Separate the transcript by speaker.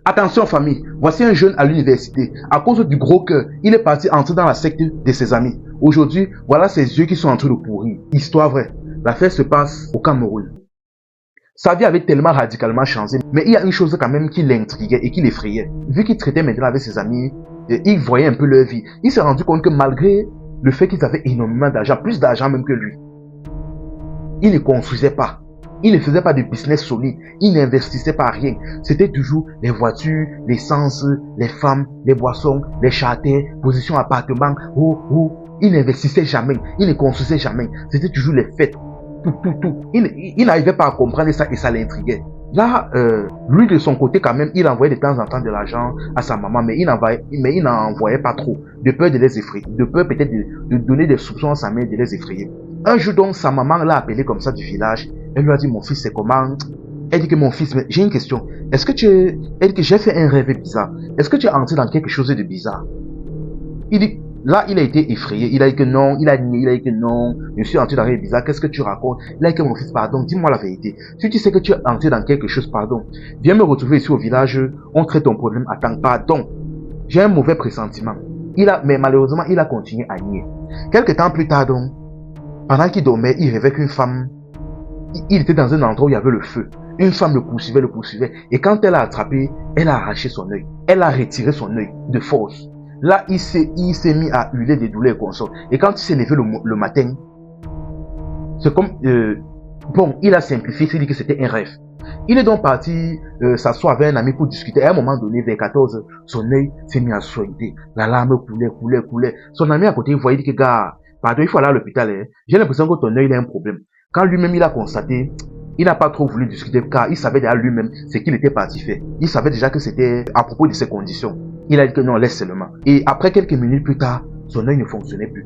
Speaker 1: Attention famille, voici un jeune à l'université. À cause du gros cœur, il est parti entrer dans la secte de ses amis. Aujourd'hui, voilà ses yeux qui sont en train de pourrir. Histoire vraie. L'affaire se passe au Cameroun. Sa vie avait tellement radicalement changé, mais il y a une chose quand même qui l'intriguait et qui l'effrayait. Vu qu'il traitait maintenant avec ses amis, il voyait un peu leur vie. Il s'est rendu compte que malgré le fait qu'ils avaient énormément d'argent, plus d'argent même que lui, il ne construisait pas. Il ne faisait pas de business solide. Il n'investissait pas rien. C'était toujours les voitures, l'essence, les femmes, les boissons, les charters, position appartement. Il n'investissait jamais. Il ne construisait jamais. C'était toujours les fêtes. Tout. Il n'arrivait pas à comprendre ça et ça l'intriguait. Là, lui de son côté quand même, il envoyait de temps en temps de l'argent à sa maman, mais il n'en envoyait pas trop, de peur de les effrayer, de peur peut-être de donner des soupçons à sa mère, de les effrayer. Un jour donc, sa maman l'a appelé comme ça du village. Elle lui a dit, mon fils, c'est comment? Elle dit que mon fils, mais j'ai une question. Elle dit que j'ai fait un rêve bizarre. Est-ce que tu es entré dans quelque chose de bizarre? Il dit, là, il a été effrayé. Il a dit que non, il a dit que non. Je suis entré dans un rêve bizarre. Qu'est-ce que tu racontes? Il a dit que mon fils, pardon, dis-moi la vérité. Si tu sais que tu es entré dans quelque chose, pardon, viens me retrouver ici au village. On traite ton problème. Attends, pardon. J'ai un mauvais pressentiment. Mais malheureusement, il a continué à nier. Quelque temps plus tard, donc, pendant qu'il dormait, il rêvait qu'une femme, il était dans un endroit où il y avait le feu. Une femme le poursuivait. Et quand elle l'a attrapé, elle a arraché son œil. Elle a retiré son œil de force. Là, il s'est mis à hurler des douleurs et consorts. Et quand il s'est levé le matin, c'est comme, il a simplifié, il dit que c'était un rêve. Il est donc parti s'asseoir avec un ami pour discuter. À un moment donné, vers 14 h son œil s'est mis à suinter. La larme coulait. Son ami à côté, il voyait, il dit que, gars, pardon, il faut aller à l'hôpital. Hein. J'ai l'impression que ton œil a un problème. Quand lui-même il a constaté, il n'a pas trop voulu discuter car il savait déjà lui-même ce qu'il était parti faire. Il savait déjà que c'était à propos de ses conditions. Il a dit que non, laisse seulement. Et après quelques minutes plus tard, son œil ne fonctionnait plus.